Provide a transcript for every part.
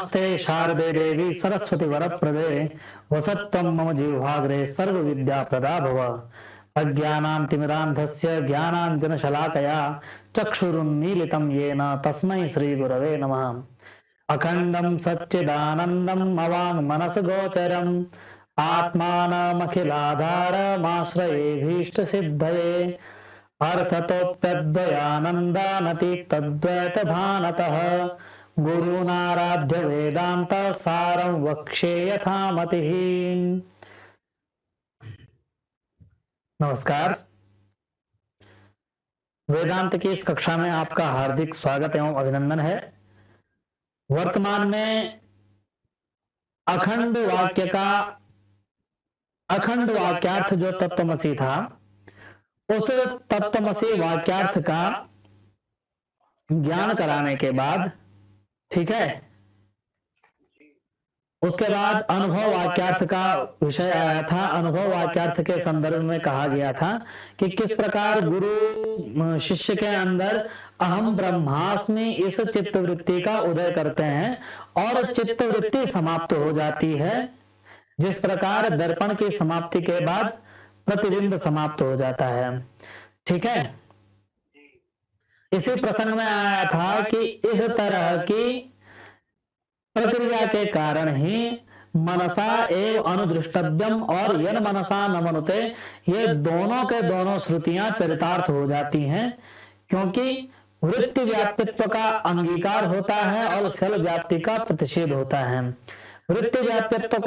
नमस्ते शारदे देवी सरस्वती वरप्रदे वसत्वं मम जिह्वाग्रे सर्व विद्या प्रदा भव। अज्ञानान्तिमिरान्धस्य ज्ञानाञ्जनशलाकया चक्षुरुन्मीलितं येन तस्मै श्रीगुरवे नमः। अखण्डं सच्चिदानन्दम् अवाङ्मनसगोचरम् आत्मानमखिलाधारमाश्रयेभीष्टसिद्धये अर्थतोऽप्यद्वयानन्दानतीतद्वैतभानतः गुरूणाराध्य वेदांत सारं वक्ष्ये यथामतिः। नमस्कार, वेदांत की इस कक्षा में आपका हार्दिक स्वागत एवं अभिनंदन है। वर्तमान में अखंड वाक्यार्थ जो तत्वमसि था, उस तत्वमसि वाक्यार्थ का ज्ञान कराने के बाद, ठीक है, उसके बाद अनुभव वाक्यार्थ का विषय आया था। अनुभव वाक्यार्थ के संदर्भ में कहा गया था कि किस प्रकार गुरु शिष्य के अंदर अहम ब्रह्मास्मि इस चित्तवृत्ति का उदय करते हैं और चित्तवृत्ति समाप्त हो जाती है। जिस प्रकार दर्पण की समाप्ति के बाद प्रतिबिंब समाप्त हो जाता है, ठीक है। इसी प्रसंग में आया था कि इस तरह की प्रक्रिया के कारण ही मनसा एव अनुदृष्टव्यम और यन मनसा न मनुते, ये दोनों के दोनों श्रुतियां चरितार्थ हो जाती हैं, क्योंकि वृत्ति व्याप्तित्व का अंगीकार होता है और फल व्याप्ति का प्रतिषेध होता है। वृत्ति व्याप्तित्व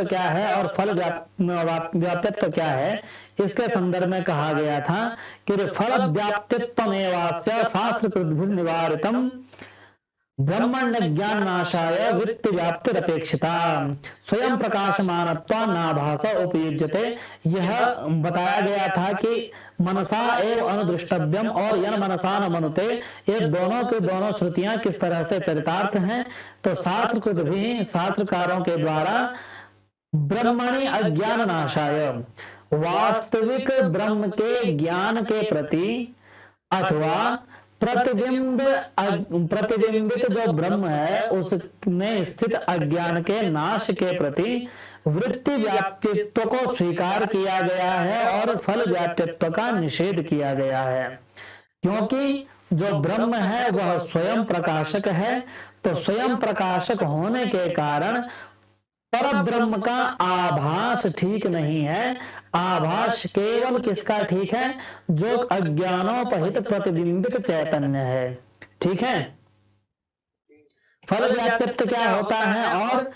क्या है और फल व्याप्तित्व क्या है, इसके संदर्भ में कहा गया था कि फल व्याप्तित्वमेवास्य शास्त्रकृद्भिः निवारितम् ब्रह्मण्य ज्ञान नाशाय वृत्ति व्याप्तिरपेक्षिता स्वयं प्रकाशमानत्वा नाभास उपयुज्यते। यह बताया गया था कि मनसा एव अनुदृष्टव्यम और यन मनसा न मनुते, ये दोनों के दोनों श्रुतियां किस तरह से चरितार्थ हैं। तो शास्त्रकारों के द्वारा ब्रह्मणि अज्ञान नाशाय, वास्तविक ब्रह्म के ज्ञान के प्रति अथवा प्रतिबिंबित जो ब्रह्म है उसमें स्थित अज्ञान के नाश के प्रति वृत्ति व्याप्तित्व को स्वीकार किया गया है और फल व्याप्तित्व का निषेध किया गया है। क्योंकि जो ब्रह्म है वह स्वयं प्रकाशक है, तो स्वयं प्रकाशक होने के कारण पर ब्रह्म का आभास ठीक नहीं है। आभास केवल किसका ठीक है? जो अज्ञानोपहित प्रतिबिंबित चैतन्य है, ठीक है। फल व्याप्तित्व क्या होता है और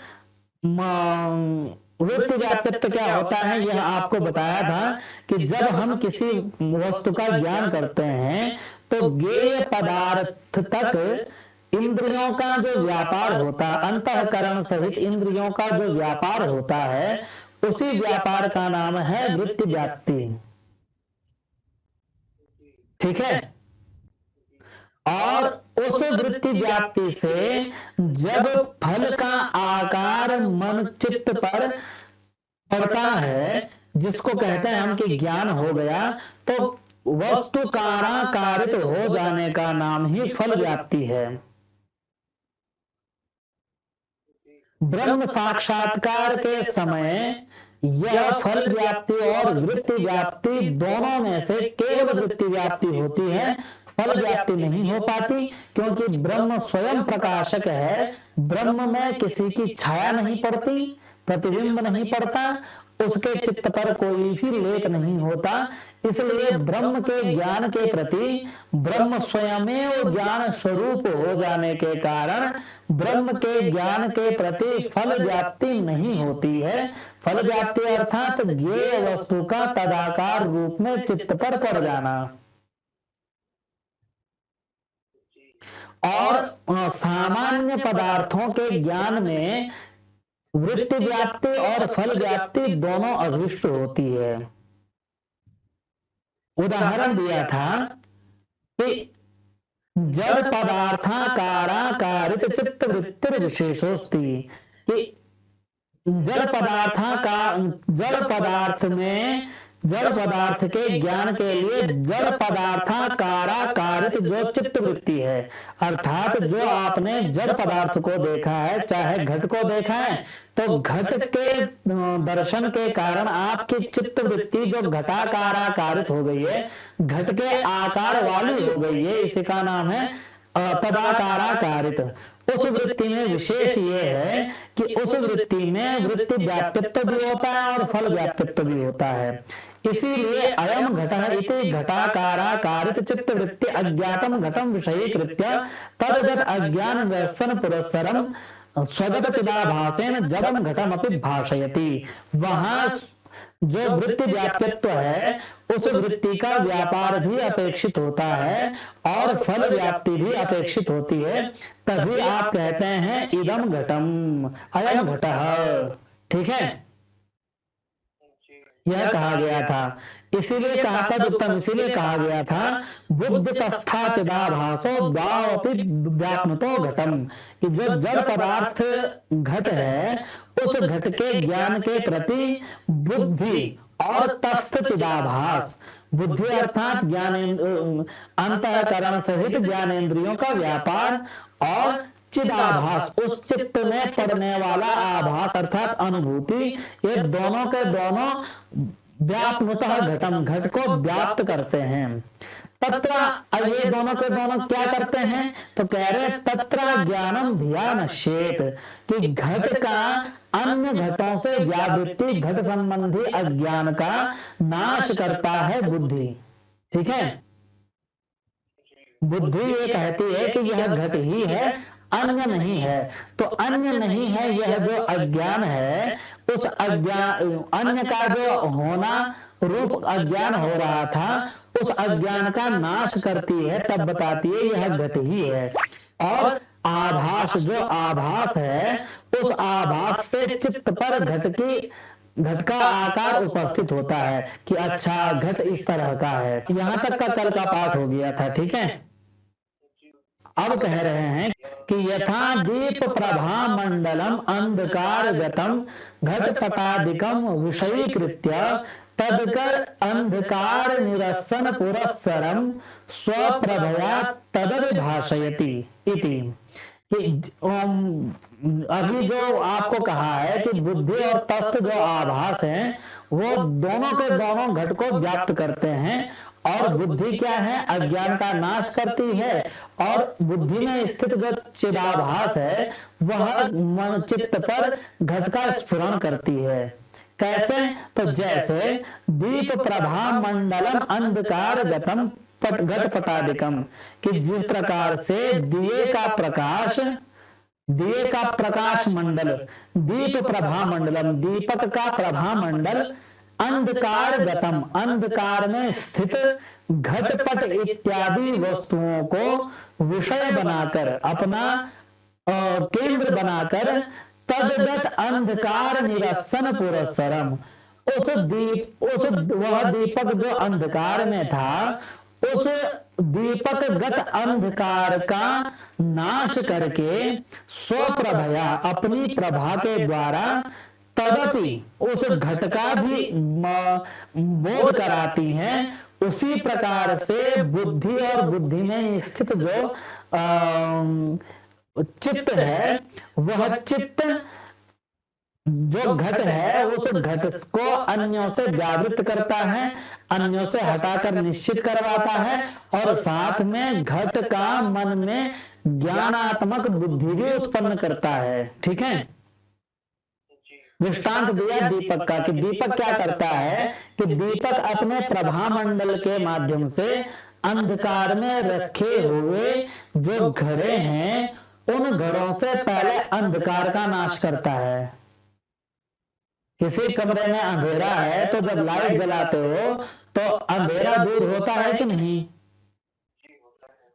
वृत्ति व्याप्तित्व क्या होता है, यह आपको बताया था कि जब हम किसी वस्तु का ज्ञान करते हैं तो ज्ञेय पदार्थ तक इंद्रियों का जो व्यापार होता है, अंतःकरण सहित इंद्रियों का जो व्यापार होता है, उसी व्यापार का नाम है वृत्ति व्याप्ति, ठीक है। और उस वृत्ति व्याप्ति से जब फल का आकार मन चित्त पर पड़ता है, जिसको कहते हैं हम कि ज्ञान हो गया, तो वस्तु काराकारित हो जाने का नाम ही फल व्याप्ति है। ब्रह्म साक्षात्कार के समय यह फल व्याप्ति और वृत्ति व्याप्ति दोनों में से केवल वृत्ति व्याप्ति होती है, फल व्याप्ति नहीं हो पाती, क्योंकि ब्रह्म स्वयं प्रकाशक है। ब्रह्म में किसी की छाया नहीं पड़ती, प्रतिबिंब नहीं पड़ता, उसके चित्त पर कोई भी लेप नहीं होता। इसलिए ब्रह्म के ज्ञान के प्रति ब्रह्म स्वयमेव ज्ञान स्वरूप हो जाने के कारण ब्रह्म के ज्ञान के प्रति फल व्याप्ति नहीं होती है। फल व्याप्ति अर्थात ज्ञेय वस्तु का तदाकार रूप में चित्त पर पड़ जाना। और सामान्य पदार्थों के ज्ञान में वृत्ति व्याप्ति और फल व्याप्ति दोनों अदृष्ट होती है। उदाहरण दिया था कि जड़ पदार्थाकाराकारित चित्त वृत्ति विशेषोस्ति, कि जड़ पदार्थ में जड़ पदार्थ के ज्ञान के लिए जड़ पदार्थाकारित जो चित्त वृत्ति है, अर्थात जो आपने जड़ पदार्थ को देखा है, चाहे घट को देखा है, तो घट के दर्शन के कारण आपकी चित्त वृत्ति जो घटाकाराकारित हो गई है, घट के आकार वाली हो गई है, इसी का नाम है तदाकाराकारित। उस वृत्ति में विशेष ये है कि उस वृत्ति में वृत्ति व्याप्तित्व भी होता है और फल व्याप्तित्व भी होता है। इसीलिए अयम घटः इति घटाकाराकारित चित्त वृत्ति अज्ञातम घटम विषयीकृत्य तद्गत अज्ञान दर्शन पुरस्सरम स्वगत चिदाभासेन जडम घटम अपि भाषयति। वहां जो वृत्ति व्याप्तित्व है, उस वृत्ति का व्यापार भी अपेक्षित होता है और फल व्याप्ति भी अपेक्षित होती है। तभी आप कहते हैं इदम घटम, अयम घटः। ठीक है, यह कहा गया था। इसीलिए कहा था उत्तम, इसीलिए कहा गया था बुद्ध तस्था चिदाभासो द्वावपि व्याप्नुतो घटम, कि जो जड़ पदार्थ घट है, उस घट के ज्ञान के प्रति बुद्धि और तस्थ चिदाभास, बुद्धि अर्थात ज्ञान अंतःकरण सहित ज्ञानेंद्रियों का व्यापार और चिदाभास उस चित्त में पड़ने वाला आभास अर्थात अनुभूति, ये दोनों के दोनों व्याप्नुतः घटम, घट को व्याप्त करते हैं। तत्र ये दोनों के दोनों क्या करते हैं, तो कह रहे तत्र ज्ञानम धिया नश्येत, कि घट का अन्य घटों से व्यावृत्ति, घट संबंधी अज्ञान का नाश करता है बुद्धि। ठीक है, बुद्धि ये कहती है कि यह घट ही है, अन्य नहीं है। तो अन्य नहीं है, यह जो अज्ञान है, उस अज्ञान अन्य का जो होना रूप अज्ञान हो रहा था, उस अज्ञान का नाश करती है, तब बताती है यह घट ही है। और आभास, जो आभास है, उस आभास से चित्त पर घट का आकार उपस्थित होता है कि अच्छा घट इस तरह का है। यहां तक का कल का पाठ हो गया था। ठीक है, अब कह रहे हैं कि यथा दीप प्रभा मंडलम अंधकार गतम घटपटादिकम विषयीकृत्य तदकर अंधकार निरसन पुरस्सरम स्वप्रभया तदभिभाषयति इति। अभी जो आपको कहा है कि बुद्धि और तस्थ जो आभास हैं, वो दोनों के दोनों घट को व्याप्त करते हैं। और बुद्धि क्या है, अज्ञान का नाश करती है, और बुद्धि में स्थित जो चिदाभास है, वह मन चित्त पर घट का स्फुरण करती है। कैसे, तो जैसे दीप प्रभा मंडलम अंधकार गतम घटपटादिकम, कि जिस प्रकार से दिए का प्रकाश मंडल, दीप प्रभा मंडलम, दीपक का प्रभा मंडल, अंधकार गतम, अंधकार में स्थित घटपट इत्यादि वस्तुओं को विषय बनाकर, अपना केंद्र बनाकर, तदगत अंधकार निरसन पुरस्सरम, वह दीपक जो अंधकार में था, उस दीपक गत अंधकार का नाश करके स्वप्रभया, अपनी प्रभा के द्वारा, तदपि उस घट का भी बोध कराती हैं। उसी प्रकार से बुद्धि और बुद्धि में स्थित जो चित्त है, वह चित्त जो घट है, उस घट को अन्यों से व्यावृत करता है, अन्यों से हटाकर निश्चित करवाता है, और साथ में घट का मन में ज्ञानात्मक बुद्धि भी उत्पन्न करता है। ठीक है, दृष्टांत दिया दीपक का, कि दीपक क्या करता है, कि दीपक अपने प्रभा मंडल के माध्यम से अंधकार में रखे हुए जो घड़े हैं, उन घड़ों से पहले अंधकार का नाश करता है। किसी कमरे में अंधेरा है, तो जब लाइट जलाते हो तो अंधेरा दूर होता है कि नहीं,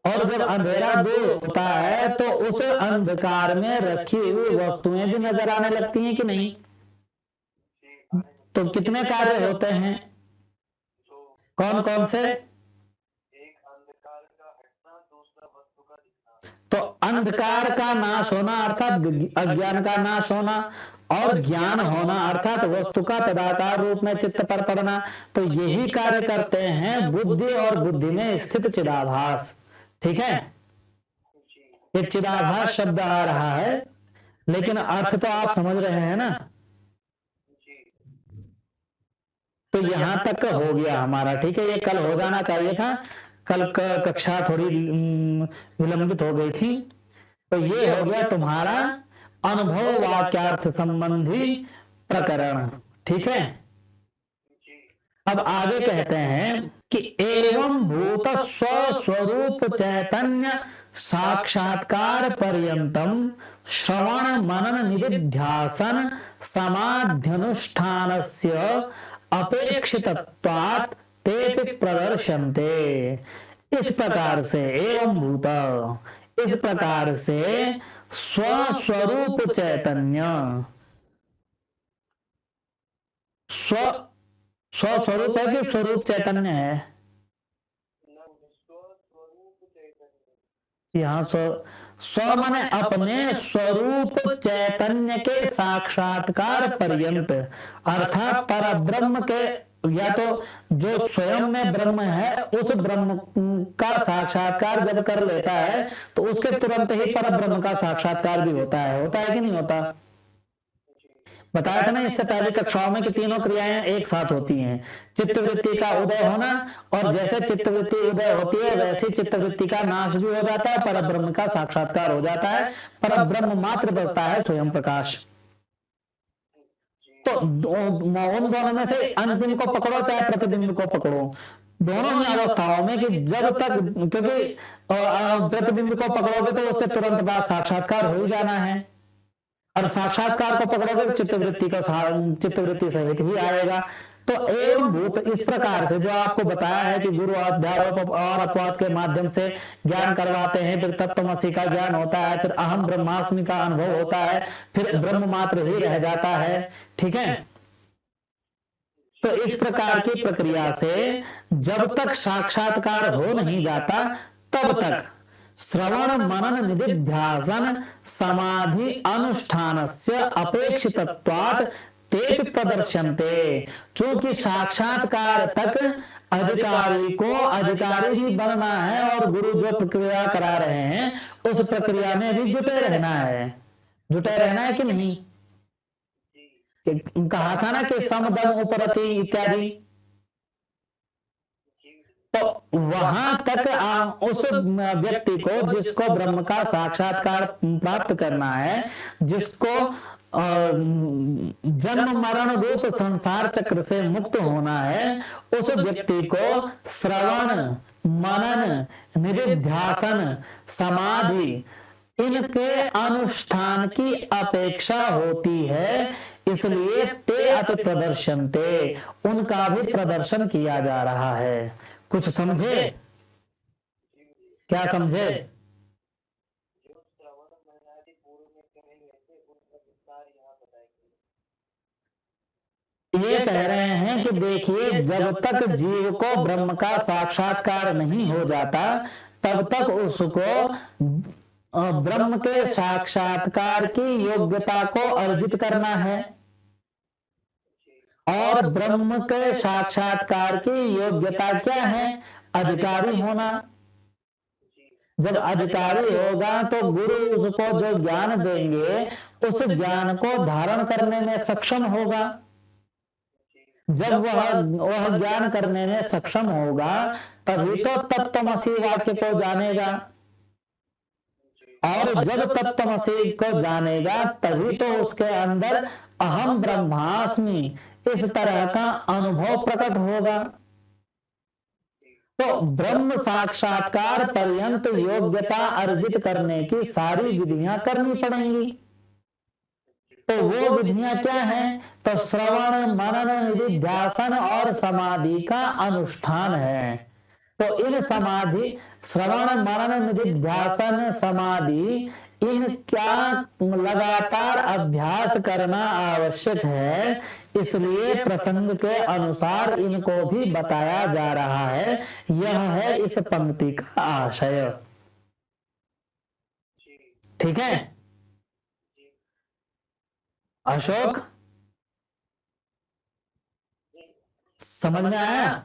और जब अंधेरा दूर होता है तो उस अंधकार में रखी हुई वस्तुएं भी नजर आने लगती हैं कि नहीं। तो कितने कार्य होते हैं, कौन कौन से, एक अंधकार का हटना, दूसरा वस्तु का दिखना। तो अंधकार का नाश होना अर्थात अज्ञान का नाश होना, और ज्ञान होना अर्थात वस्तु का तदाकार रूप में चित्त पर पड़ना, तो यही कार्य करते हैं बुद्धि और बुद्धि में स्थित चिदाभास। ठीक है, ये चिदाभास शब्द आ रहा है, लेकिन अर्थ तो आप समझ रहे हैं ना। तो यहां तक हो गया हमारा। ठीक है, ये कल हो जाना चाहिए था, कल कक्षा थोड़ी विलंबित हो गई थी। तो ये हो गया तुम्हारा अनुभव वाक्यार्थ संबंधी प्रकरण। ठीक है, अब आगे कहते हैं कि एवं भूत स्वस्वरूप चैतन्य साक्षात्कार पर्यंतम श्रवण मनन निदिध्यासन समाध्यनुष्ठानस्य अपेक्षितत्वात् तेपि प्रदर्शन्ते। इस प्रकार से एवं भूत, इस प्रकार से स्वस्वरूप चैतन्य, स्वस्वरूप है कि स्वरूप चैतन्य है? यहाँ स्व माने अपने स्वरूप चैतन्य के साक्षात्कार पर्यंत, अर्थात पर ब्रह्म के, या तो जो स्वयं में ब्रह्म है उस ब्रह्म का साक्षात्कार जब कर लेता है तो उसके तुरंत ही पर ब्रह्म का साक्षात्कार भी होता है कि नहीं होता? बताया था ना इससे पहले कक्षाओं में कि तीनों क्रियाएं एक साथ होती हैं। चित्तवृत्ति का उदय होना, और जैसे चित्तवृत्ति उदय होती है वैसे चित्तवृत्ति का नाश भी हो जाता है, पर ब्रह्म का साक्षात्कार हो जाता है, पर ब्रह्म मात्र बचता है स्वयं प्रकाश। तो उन दोनों में से अंतिम को पकड़ो चाहे प्रतिबिंब को पकड़ो, दोनों ही अवस्थाओं में कि जब तक, क्योंकि प्रतिबिंब को पकड़ोगे तो उसके तुरंत बाद साक्षात्कार हो ही जाना है, और साक्षात्कार को पकड़ोगे तो चित्तवृत्ति सहित ही आएगा। तो एवं भूत इस प्रकार से जो आपको बताया है कि गुरु अध्यारोप और अपवाद के माध्यम से ज्ञान करवाते हैं, फिर तत्वमसि का ज्ञान होता है, फिर अहम ब्रह्मास्मि का अनुभव होता है, फिर ब्रह्म मात्र ही रह जाता है। ठीक है, तो इस प्रकार की प्रक्रिया से जब तक साक्षात्कार हो नहीं जाता तब तक श्रवण मनन निदिध्यासन समाधि अनुष्ठानस्य अपेक्षितत्वात् तेपि प्रदर्शन्ते। चूंकि साक्षात्कार तक अधिकारी को अधिकारी भी बनना है और गुरु जो प्रक्रिया करा रहे हैं उस प्रक्रिया में भी जुटे रहना है कि नहीं? कहा था ना कि समदम उपरति इत्यादि। तो वहां तक उस व्यक्ति को जिसको ब्रह्म का साक्षात्कार प्राप्त करना है, जिसको जन्म मरण रूप संसार चक्र से मुक्त होना है, उस व्यक्ति को श्रवण मनन निदिध्यासन समाधि इनके अनुष्ठान की अपेक्षा होती है, इसलिए ते अति प्रदर्शनते, उनका भी प्रदर्शन किया जा रहा है। कुछ समझे? क्या समझे? ये कह रहे हैं कि देखिए, जब तक जीव को ब्रह्म का साक्षात्कार नहीं हो जाता तब तक उसको ब्रह्म के साक्षात्कार की योग्यता को अर्जित करना है, और ब्रह्म के साक्षात्कार की योग्यता क्या है? अधिकारी होना। जब अधिकारी होगा तो गुरु उसको जो ज्ञान देंगे उस ज्ञान को धारण करने में सक्षम होगा। जब वह ज्ञान करने में सक्षम होगा तभी तो तत्वमसि वाक्य को जानेगा, और जब तत्वमसि को जानेगा तभी तो उसके अंदर अहम ब्रह्मास्मि इस तरह का अनुभव प्रकट होगा। तो ब्रह्म साक्षात्कार पर्यंत योग्यता अर्जित करने की सारी विधियां करनी पड़ेंगी। तो वो विधियां क्या हैं? तो श्रवण मनन निदिध्यासन और समाधि का अनुष्ठान है। तो इन समाधि, श्रवण मनन निदिध्यासन समाधि, इनका लगातार अभ्यास करना आवश्यक है, इसलिए प्रसंग के अनुसार इनको भी बताया जा रहा है। यह है इस पंक्ति का आशय। ठीक है, अशोक, समझ में आया?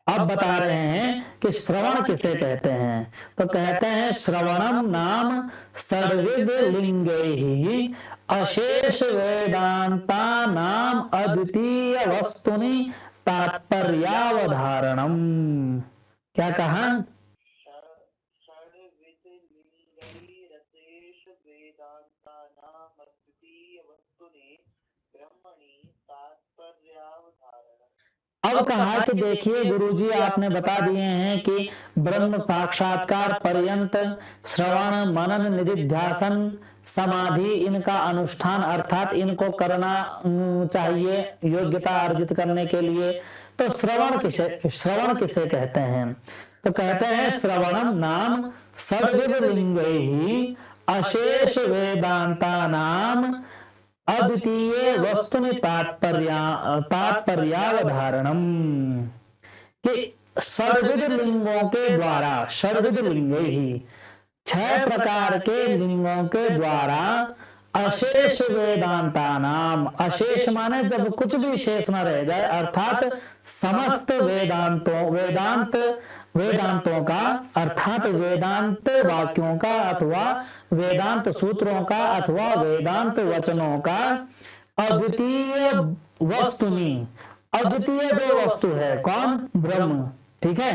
अब बता रहे हैं कि श्रवण किसे कहते हैं। तो कहते हैं श्रवणम नाम षड्विध लिंगे ही अशेष वेदांता नाम अद्वितीय वस्तुनि तात्पर्यावधारणम। क्या कहा? षड्विध लिंगैरशेष वेदान्तानाम् अद्वितीय वस्तुनि ब्रह्मणि तात्पर्यावधारणम्। अब कहा कि देखिए गुरुजी आपने बता दिए हैं कि ब्रह्म साक्षात्कार पर्यंत श्रवण मनन निधिध्यासन समाधि इनका अनुष्ठान अर्थात इनको करना चाहिए योग्यता अर्जित करने के लिए। तो श्रवण किसे कहते हैं? तो कहते हैं श्रवणम नाम षड्विध लिंगैहि अशेष वेदांता नाम अद्वितीय वस्तुनि तात्पर्यावधारणम। कि षड्विध लिंगों के द्वारा, षड्विध लिंगे ही 6 प्रकार के लिंगों के द्वारा अशेष वेदांता नाम, अशेष माने जब कुछ भी शेष न रह जाए अर्थात समस्त वेदांतों का अर्थात वेदांत वाक्यों का अथवा वेदांत सूत्रों का अथवा वेदांत वचनों का अद्वितीय वस्तुनि, अद्वितीय जो वस्तु है कौन? ब्रह्म, ठीक है,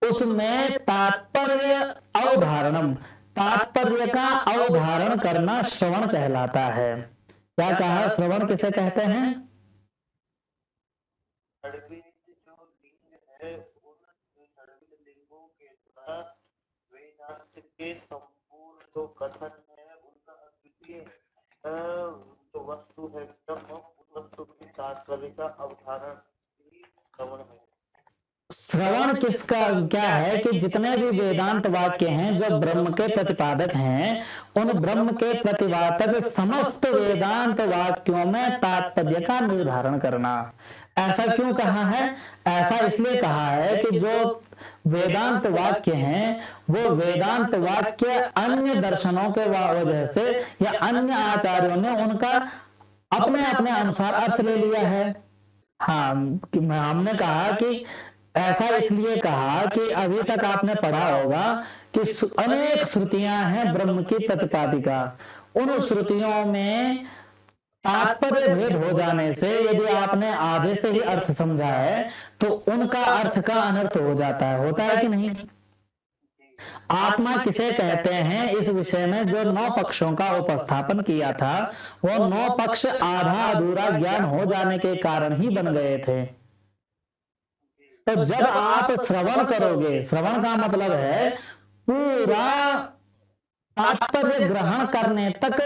उसमें तात्पर्य अवधारणम, तात्पर्य का अवधारण करना श्रवण कहलाता है। क्या कहा? श्रवण किसे कहते हैं? षड्विध जो लिंग है उन षड्विध लिंगों के द्वारा वेदांत के संपूर्ण जो कथन है उनका अद्वितीय जो वस्तु है ब्रह्म, उस वस्तु के तात्पर्य का अवधारण ही श्रवण है। श्रवण किसका क्या है कि जितने भी वेदांत वाक्य हैं जो ब्रह्म के प्रतिपादक हैं उन ब्रह्म के प्रतिपादक समस्त वेदांत वाक्यों में तात्पर्य का निर्धारण करना। ऐसा क्यों कहा है? ऐसा इसलिए कहा है कि जो वेदांत वाक्य हैं वो वेदांत वाक्य अन्य दर्शनों के वजह से या अन्य आचार्यों ने उनका अपने अपने अनुसार अर्थ ले लिया है। हाँ, हमने कहा कि ऐसा इसलिए कहा कि अभी तक आपने पढ़ा होगा कि अनेक श्रुतियां हैं ब्रह्म की प्रतिपादिका। उन श्रुतियों में तात्पर्य भेद हो जाने से यदि आपने आधे से ही अर्थ समझा है तो उनका अर्थ का अनर्थ हो जाता है, होता है कि नहीं? आत्मा किसे कहते हैं इस विषय में जो 9 पक्षों का उपस्थापन किया था वो 9 पक्ष आधा अधूरा ज्ञान हो जाने के कारण ही बन गए थे। तो जब आप श्रवण करोगे, श्रवण का मतलब है पूरा तात्पर्य ग्रहण करने तक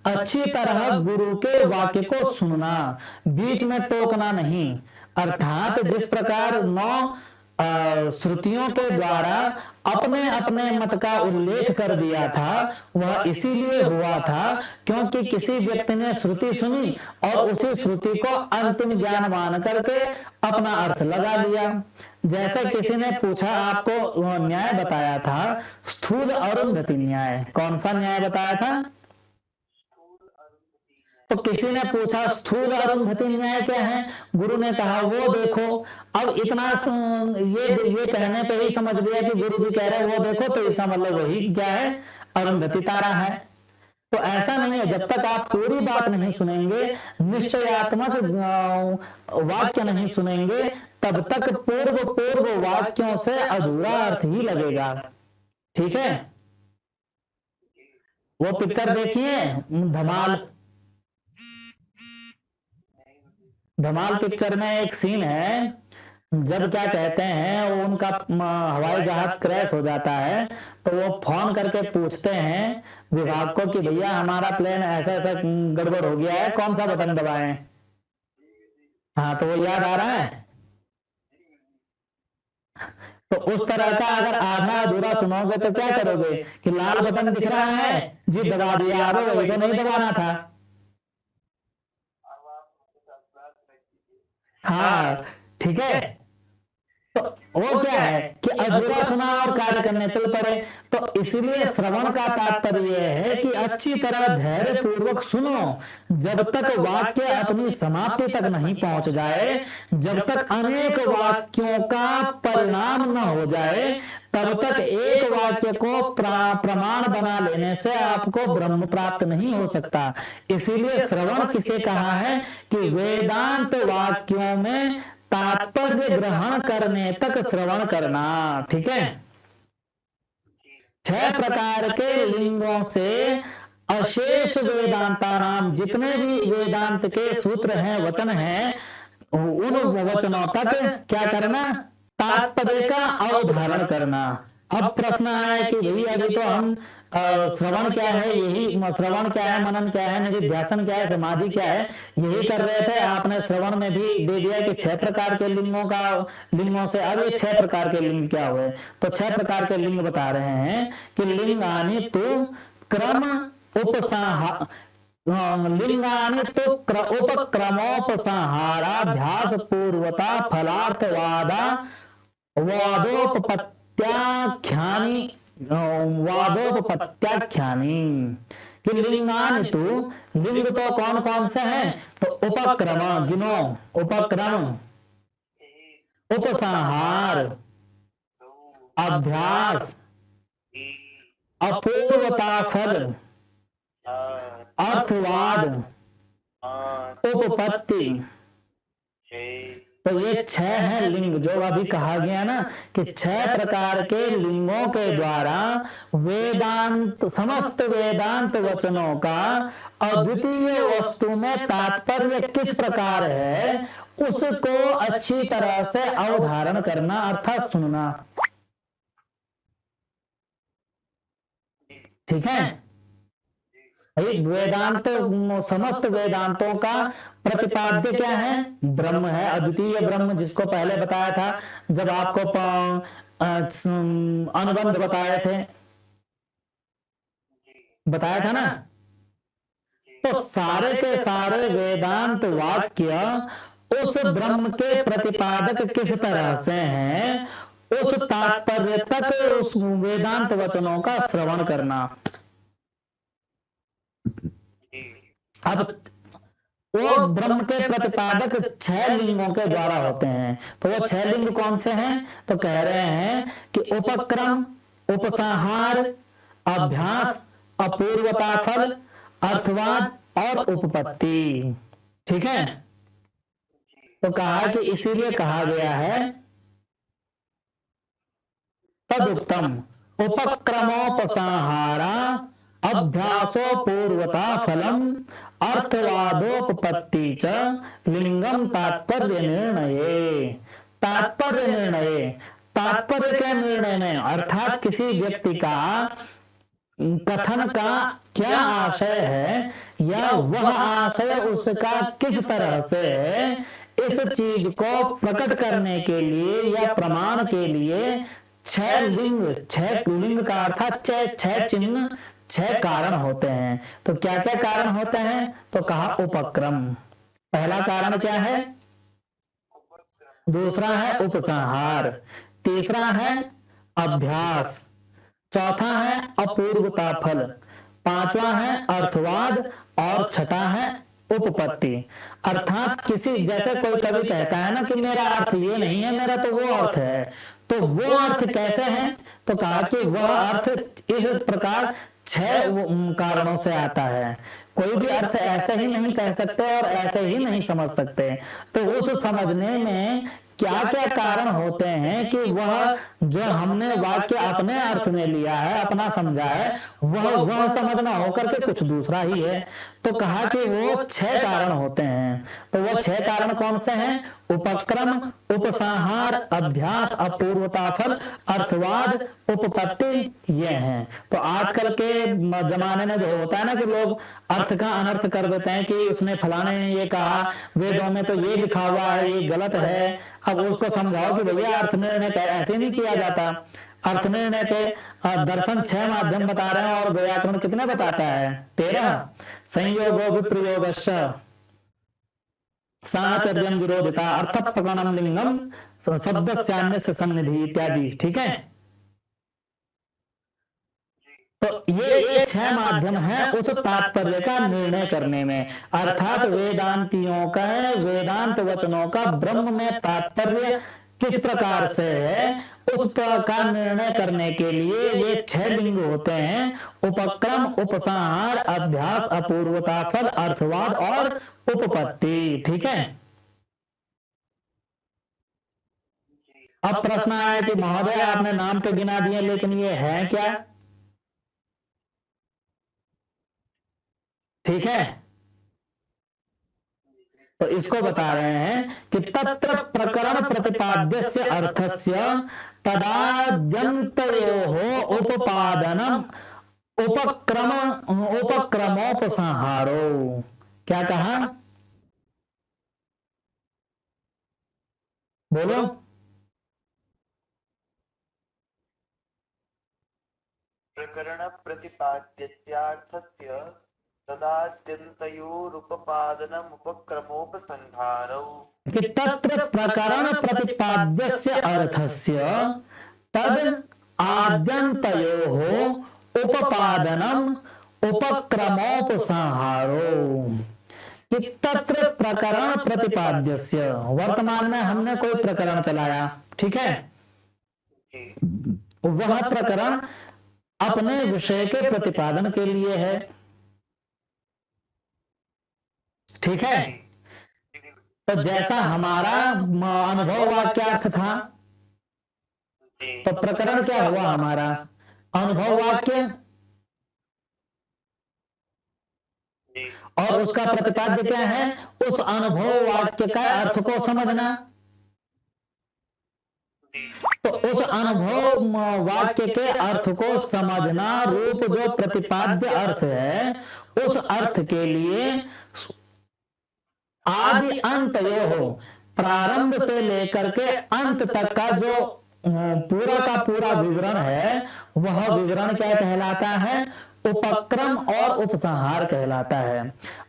अच्छी तरह गुरु के वाक्य को सुनना, बीच में टोकना नहीं। अर्थात जिस प्रकार 9 श्रुतियों के द्वारा अपने अपने मत का उल्लेख कर दिया था वह इसीलिए हुआ था क्योंकि किसी व्यक्ति ने श्रुति सुनी और उसी श्रुति को अंतिम ज्ञान मान करके अपना अर्थ लगा लिया। जैसे किसी ने पूछा, आपको न्याय बताया था स्थूल अरुंधति न्याय, कौन सा न्याय बताया था? तो किसी ने पूछा स्थूल अरुंधति न्याय क्या है? गुरु ने कहा वो देखो। अब इतना ये कहने पे ही समझ लिया कि गुरु जी कह रहे हैं वो देखो, तो इसका मतलब वही क्या है? अरुंधति तारा है। तो ऐसा नहीं है, जब तक आप पूरी बात नहीं सुनेंगे, निश्चयात्मक वाक्य नहीं सुनेंगे, तब तक पूर्व वाक्यों से अधूरा अर्थ ही लगेगा। ठीक है? वो पिक्चर देखिए धमाल पिक्चर में एक सीन है जब क्या कहते हैं उनका हवाई जहाज क्रैश हो जाता है तो वो फोन करके पूछते हैं विभाग को कि भैया हमारा प्लेन ऐसा ऐसा गड़बड़ हो गया है, कौन सा बटन दबाएं? हाँ, तो वो याद आ रहा है। तो उस तरह का अगर आधा अधूरा सुनोगे तो क्या करोगे कि लाल बटन दिख रहा है जी दबा दिया, अब वही तो नहीं दबाना था। हाँ, ठीक है। तो वो क्या है कि अधूरा सुना और कार्य करने चल पड़े। तो इसलिए श्रवण का तात्पर्य यह है कि अच्छी तरह धैर्य पूर्वक सुनो, जब तक वाक्य अपनी समाप्ति तक नहीं पहुंच जाए, जब तक अनेक वाक्यों का परिणाम न हो जाए, तब तक एक वाक्य को प्रमाण बना लेने से आपको ब्रह्म प्राप्त नहीं हो सकता। इसीलिए श्रवण किसे कहा है कि वेदांत वाक्यों में तात्पर्य ग्रहण करने तक श्रवण करना। ठीक है। 6 प्रकार के लिंगों से अशेष वेदांता नाम, जितने भी वेदांत के सूत्र हैं, वचन हैं, उन वचनों तक क्या करना, तात्पर्य का अवधारण करना। अब प्रश्न आया कि भाई अभी तो हम श्रवण क्या है, यही श्रवण क्या है, मनन क्या है, निधिध्यासन क्या है, समाधि क्या है, यही कर रहे थे। आपने श्रवण में भी दे दिया कि 6 प्रकार के लिंगों से अब ये 6 प्रकार के लिंग क्या हुए। तो 6 प्रकार के लिंग बता रहे हैं कि लिंगानि तो क्रम लिंगानि तो उपक्रमोपसंहाराभ्यास पूर्वता फलार्थवादा वादोपपत्याख्यानी कि लिंगानि तो, लिंग तो कौन कौन से हैं, तो उपक्रम गिनो, उपक्रम, उपसंहार, अभ्यास, अपूर्वता फल, अर्थवाद, उपपत्ति। तो ये 6 हैं लिंग, जो अभी कहा गया ना कि 6 प्रकार के लिंगों के द्वारा वेदांत, समस्त वेदांत वचनों का अद्वितीय वस्तु में तात्पर्य किस प्रकार है, उसको अच्छी तरह से अवधारण करना अर्थात सुनना। ठीक है। वेदांत, समस्त वेदांतों का प्रतिपाद्य क्या है, ब्रह्म है, अद्वितीय ब्रह्म, जिसको पहले बताया था जब आपको अनुबंध बताया था ना। तो सारे के सारे वेदांत वाक्य उस ब्रह्म के प्रतिपादक किस तरह से हैं, उस तात्पर्य तक उस वेदांत वचनों का श्रवण करना। अब वो ब्रह्म के प्रतिपादक 6 लिंगों के द्वारा होते हैं। तो वो 6 लिंग कौन से हैं, तो कह रहे हैं कि उपक्रम, उपसंहार, अभ्यास, अपूर्वता फल, अर्थवाद और उपपत्ति। ठीक है। तो कहा कि इसीलिए कहा गया है तदुक्तम उपक्रमोपसंहारा अभ्यासो पूर्वता फलम अर्थवादोपपत्ति च लिंगम तात्पर्य निर्णय। तात्पर्य निर्णय, तात्पर्य के निर्णय में अर्थात किसी व्यक्ति का कथन का क्या आशय है या वह आशय उसका किस तरह से इस चीज को प्रकट करने के लिए या प्रमाण के लिए 6 लिंग का अर्थात 6 चिन्ह, 6 कारण होते हैं। तो क्या क्या कारण होते हैं, तो कहा उपक्रम, पहला कारण क्या है, दूसरा है उपसंहार, तीसरा है अभ्यास, चौथा है अपूर्वता फल, पांचवा है अर्थवाद और छठा है उपपत्ति। अर्थात किसी, जैसे कोई कवि कहता है ना कि मेरा अर्थ ये नहीं है, मेरा तो वो अर्थ है। तो वो अर्थ कैसे है, तो कहा कि वह अर्थ इस प्रकार 6 कारणों से आता है। कोई भी अर्थ ऐसे ही नहीं कह सकते और ऐसे ही नहीं समझ सकते। तो उस समझने में क्या क्या कारण होते हैं कि वह जो हमने वाक्य अपने अर्थ में लिया है, अपना समझा है, वह समझना होकर के कुछ दूसरा ही है। तो कहा कि वो 6 कारण होते हैं। तो वो 6 कारण कौन से हैं, उपक्रम, उपसंहार, अभ्यास, अपूर्वता फल, अर्थवाद, उपपत्ति, ये हैं। तो आजकल के जमाने में जो होता है ना कि लोग अर्थ का अनर्थ कर देते हैं कि उसने फलाने ने ये कहा, वेदों में तो ये लिखा हुआ है, ये गलत है। अब उसको समझाओ कि भैया अर्थ निर्णय ऐसे नहीं किया जाता। अर्थ निर्णय के दर्शन 6 माध्यम बता रहे हैं और व्याकरण कितने बताता है, 13। संयोगो विप्रयोगश्च, साहचर्यम विरोधिता, अर्थ प्रकरणम लिंगम, शब्दस्यान्य से सन्निधि इत्यादि। ठीक है, तो ये 6 माध्यम है उस तात्पर्य का निर्णय करने में। अर्थात वेदांतियों का है, वेदांत वचनों का ब्रह्म में तात्पर्य किस प्रकार से है उस का निर्णय करने के लिए ये 6 लिंग होते हैं: उपक्रम, उपसंहार, अभ्यास, अपूर्वता फल, अर्थवाद और उपपत्ति। ठीक है, अब प्रश्न आया कि महोदय आपने नाम तो गिना दिए लेकिन ये है क्या? ठीक है, तो इसको बता रहे हैं कि तत्र प्रकरण प्रतिपाद्यस्य अर्थस्य तदाद्यन्तयोः उपपादनम उपक्रमोपसंहारो। क्या कहा? बोलो। प्रकरण प्रतिपाद्यस्यार्थस्य तदाद्यन्तयोरुपपादनम् उपक्रमोपसंहारौ। कि तत्र प्रकरण प्रतिपाद्यस्य अर्थस्य तद आद्यन्तयोः उपपादनम उपक्रमोपसंहारो। कि तत्र प्रकरण प्रतिपाद्यस्य, वर्तमान में हमने कोई प्रकरण चलाया, ठीक है, वह प्रकरण अपने विषय के प्रतिपादन के लिए है। ठीक है, तो जैसा हमारा अनुभव वाक्यार्थ था, तो प्रकरण क्या हुआ? हमारा अनुभव वाक्य, और उसका प्रतिपाद्य क्या है? उस अनुभव वाक्य का अर्थ को समझना। तो उस अनुभव वाक्य के अर्थ को समझना रूप जो प्रतिपाद्य अर्थ है, उस अर्थ के लिए आदि अंत यो हो, प्रारंभ से लेकर के अंत तक का जो पूरा का पूरा विवरण है, वह विवरण क्या कहलाता है? उपक्रम और उपसंहार कहलाता है।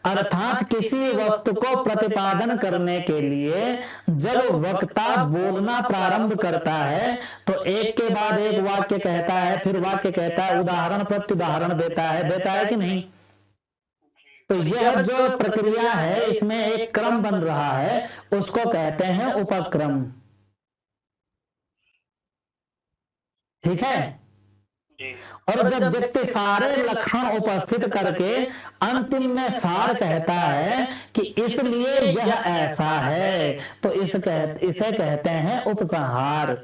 अर्थात किसी वस्तु को प्रतिपादन करने के लिए जब वक्ता बोलना प्रारंभ करता है तो एक के बाद एक वाक्य कहता है, फिर वाक्य कहता है, उदाहरण प्रत्युदाहरण देता है कि नहीं? तो यह जो प्रक्रिया है इसमें एक क्रम बन रहा है, उसको कहते हैं उपक्रम। ठीक है, और जब व्यक्ति सारे लक्षण उपस्थित करके अंतिम में सार कहता है कि इसलिए यह ऐसा है, तो इसे कहते हैं उपसंहार।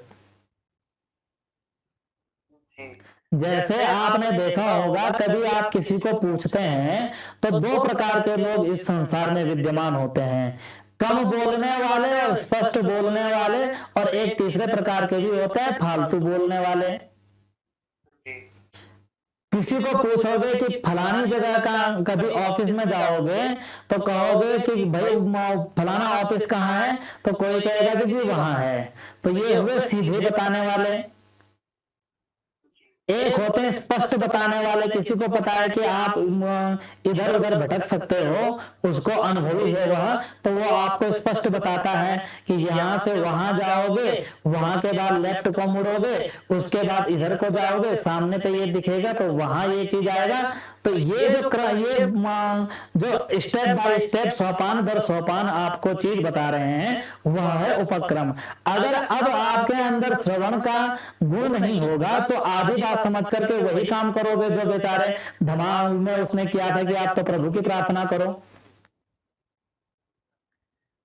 जैसे आपने देखा होगा, कभी आप किसी को पूछते हैं तो 2 प्रकार के लोग इस संसार में विद्यमान होते हैं, कम बोलने वाले और स्पष्ट बोलने वाले, और एक तीसरे प्रकार के भी होते हैं, फालतू बोलने वाले। किसी को पूछोगे कि फलानी जगह का, कभी ऑफिस में जाओगे तो कहोगे कि भाई फलाना ऑफिस कहाँ है, तो कोई कहेगा कि जी वहां है। तो ये हुए सीधे बताने वाले। एक होते हैं स्पष्ट बताने वाले, किसी को पता है कि आप इधर उधर भटक सकते हो, उसको अनुभवी है वह, तो वो आपको स्पष्ट बताता है कि यहाँ से वहां जाओगे, वहां के बाद लेफ्ट को मुड़ोगे, उसके बाद इधर को जाओगे, सामने पे ये दिखेगा तो वहां ये चीज आएगा। तो ये जो स्टेप बाय स्टेप, सोपान दर सोपान आपको चीज बता रहे हैं, वह है उपक्रम। अगर अब आपके अंदर श्रवण का गुण नहीं होगा तो आधी बात समझ करके वही काम करोगे जो बेचारे धमाल में उसने किया था कि आप तो प्रभु की प्रार्थना करो।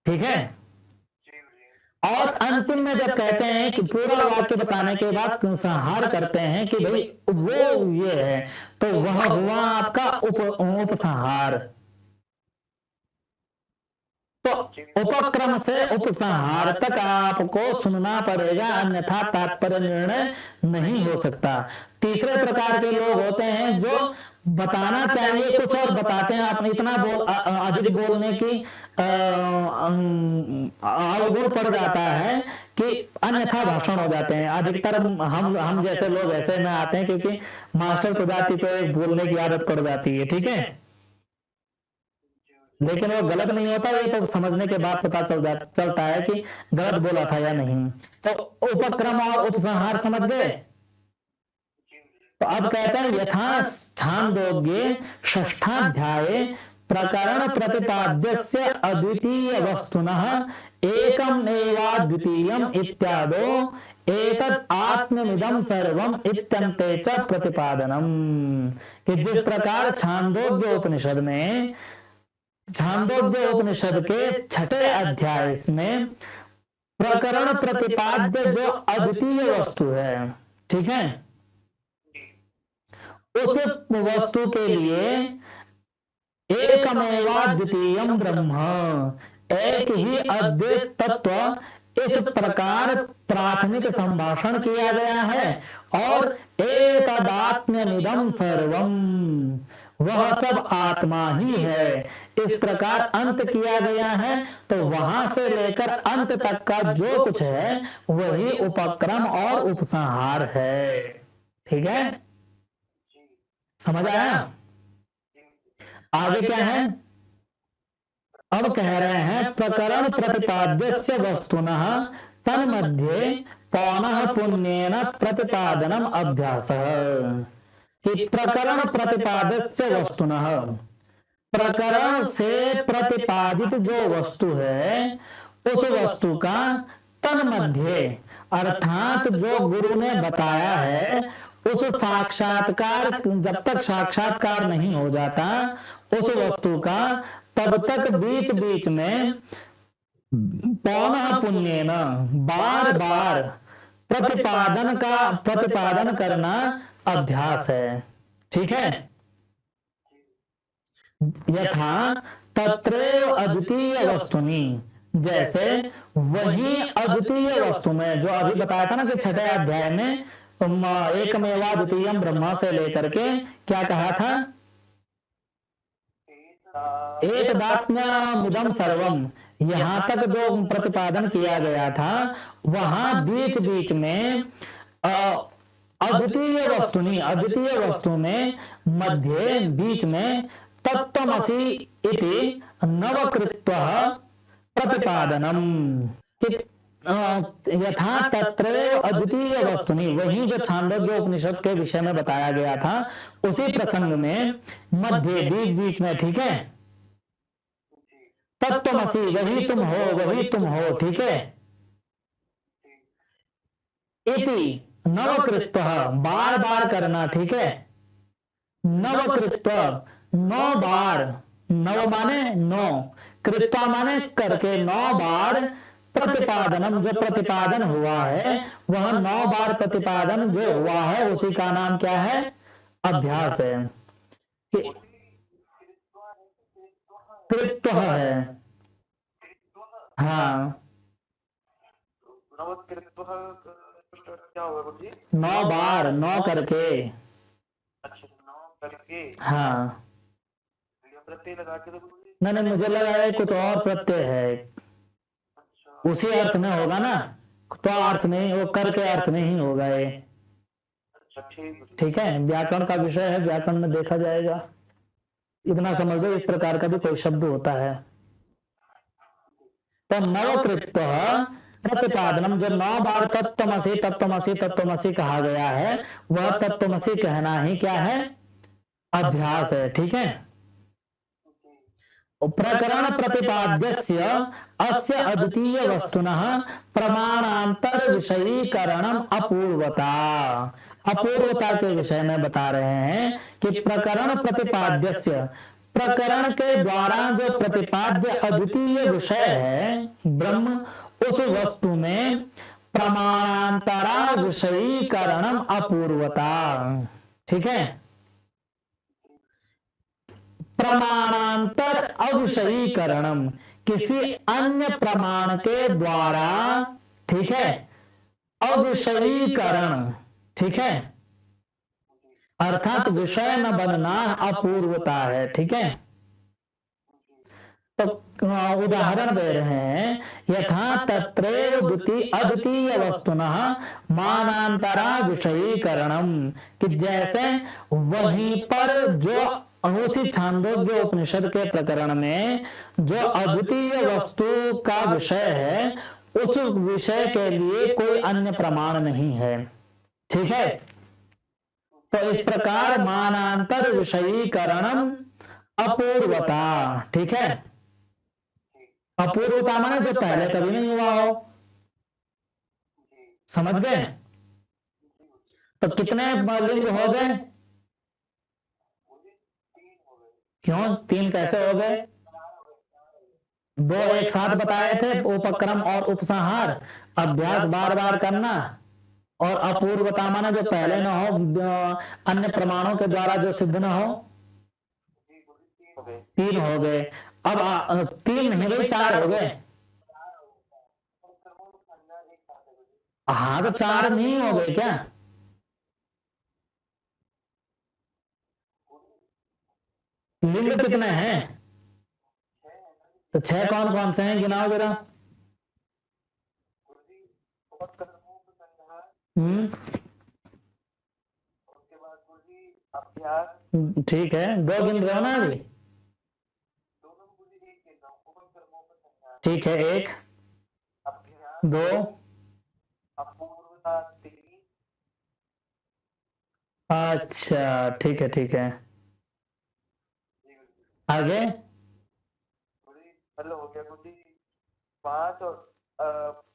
ठीक है, और अंतिम में जब कहते हैं कि पूरा वाक्य बताने के बाद संहार करते हैं कि भाई वो ये है, तो वह हुआ आपका उपसंहार। तो उपक्रम से उपसंहार तक आपको सुनना पड़ेगा, अन्यथा तात्पर्य निर्णय नहीं हो सकता। तीसरे प्रकार के लोग होते हैं जो बताना चाहिए कुछ और बताते हैं, आपने इतना अधिक बोलने की अवगुण पड़ जाता है कि अन्यथा भाषण हो जाते हैं। अधिकतर हम जैसे लोग ऐसे में आते हैं क्योंकि मास्टर प्रजाति को बोलने की आदत पड़ जाती है। ठीक है, लेकिन वो गलत नहीं होता, ये तो समझने के बाद पता चलता है कि गलत बोला था या नहीं। तो उपक्रम और उपसंहार समझ गए। तो अब कहते हैं यथा छांदोग्ये षष्ठाध्याये प्रकरण प्रतिपाद्यस्य अद्वितीय वस्तुनः एकम एवाद्वितीयम इत्यादो एतत् आत्ममिदं सर्वम इत्यन्ते च प्रतिपादनम। कि जिस प्रकार छांदोग्य उपनिषद के छठे अध्याय में प्रकरण प्रतिपाद्य जो अद्वितीय वस्तु है, ठीक है, उस वस्तु के लिए एकमेवा द्वितीयम ब्रह्म, एक ही अद्वैत तत्व इस प्रकार प्राथमिक संभाषण किया गया है। और एतदात्म्यमिदं सर्वम, वह सब आत्मा ही है, इस प्रकार अंत किया गया है। तो वहां से लेकर अंत तक का जो कुछ है वही उपक्रम और उपसंहार है। ठीक है, समझ आया? आगे क्या है? अब कह रहे हैं प्रकरण प्रतिपाद्यस्य वस्तुनः तन्मध्ये पौनः पुण्येन प्रतिपादनम अभ्यासः। कि प्रकरण प्रतिपाद्यस्य वस्तुनः, प्रकरण से प्रतिपादित जो वस्तु है उस वस्तु का तन्मध्ये, अर्थात जो गुरु ने बताया है उस साक्षात्कार, जब तक साक्षात्कार नहीं हो जाता उस वस्तु का, तब तक बीच बीच में पौनः पुण्येन, बार बार प्रतिपादन करना अभ्यास है। ठीक है, यथा तत्रैव अद्वितीय वस्तुनि, जैसे वही अद्वितीय वस्तु में जो अभी बताया था ना कि छठे अध्याय में एकमेवा द्वितीयम ब्रह्मा से लेकर के क्या कहा था? एतदात्म्यमिदं सर्वम, यहां तक जो प्रतिपादन किया गया था वहां बीच बीच में अद्वितीय वस्तुनि, अद्वितीय वस्तु में मध्य बीच में तत्त्वमसि इति नवकृत्वः प्रतिपादनम। यथा तत्रैव अद्वितीय वस्तुनि, वही जो छांदोग्य उपनिषद के विषय में बताया गया था उसी प्रसंग में मध्य बीच बीच में, ठीक है, तत्त्वमसि, वही तुम हो, वही तुम हो, ठीक है, इति नवकृत्वः, बार बार करना, ठीक है, नवकृत्व, 9 बार, नव माने 9, कृत्वा माने करके, 9 बार प्रतिपादनम, जो प्रतिपादन हुआ है वह 9 बार प्रतिपादन जो हुआ है उसी का नाम क्या है? अभ्यास है। कृत्व है, हाँ, 9 बार, 9 करके, अच्छा 9 करके, हाँ, प्रत्यय लगा के, नहीं मुझे लगा है कुछ और प्रत्यय है, उसी अर्थ में होगा ना, तो अर्थ नहीं, वो कर के अर्थ में ही होगा ये। ठीक है, व्याकरण का विषय है, व्याकरण में देखा जाएगा, इतना समझ लो, इस प्रकार का भी कोई शब्द होता है। तो नवकृत्व प्रतिपादनम, जो 9 बार तत्त्वमसि तत्त्वमसि तत्त्वमसि कहा गया है वह तत्त्वमसि कहना ही क्या है? अभ्यास है। ठीक है, प्रकरण प्रतिपाद्यस्य अस्य अद्वितीय वस्तुनः प्रमाणांतर विषयीकरणम अपूर्वता, अपूर्वता के विषय में बता रहे हैं कि प्रकरण प्रतिपाद्यस्य, प्रकरण के द्वारा जो प्रतिपाद्य अद्वितीय विषय है ब्रह्म, उस वस्तु में प्रमाणांतरा विषयीकरणम अपूर्वता। ठीक है, प्रमाणांतर अविषयीकरणम, किसी अन्य प्रमाण के द्वारा, ठीक है, अविषयीकरण, ठीक है, अर्थात विषय न बनना अपूर्वता है। ठीक है, तो उदाहरण दे रहे हैं, यथा तत्रैव अद्वितीय वस्तुनः मानांतरा विषयीकरणम, कि जैसे वहीं पर जो अनुचित छांदोग्य उपनिषद के प्रकरण में जो अद्वितीय वस्तु का विषय है, उस विषय के लिए कोई अन्य प्रमाण नहीं है। ठीक है, तो इस प्रकार मानांतर विषयीकरणम अपूर्वता। ठीक है, अपूर्वता माने जो पहले कभी नहीं हुआ हो। समझ गए? तो कितने लिंग हो गए? क्यों तीन कैसे हो गए? दो एक साथ बताए थे, उपक्रम और उपसंहार, अभ्यास बार बार करना, और अपूर्वता माने जो पहले न हो, अन्य प्रमाणों के द्वारा जो सिद्ध न हो। तीन हो गए। अब तीन नहीं भाई, चार हो गए। हाँ तो चार नहीं हो गए क्या? लिंग कितने हैं? तो छह कौन कौन से हैं, गिनाओ जरा। उसके बाद अभ्यास। ठीक है, दो गिन रहे हो ना अभी? ठीक है, एक, दो, अपूर्वता 3। अच्छा ठीक है ठीक है, आगे। हो गया गुरुजी 5 और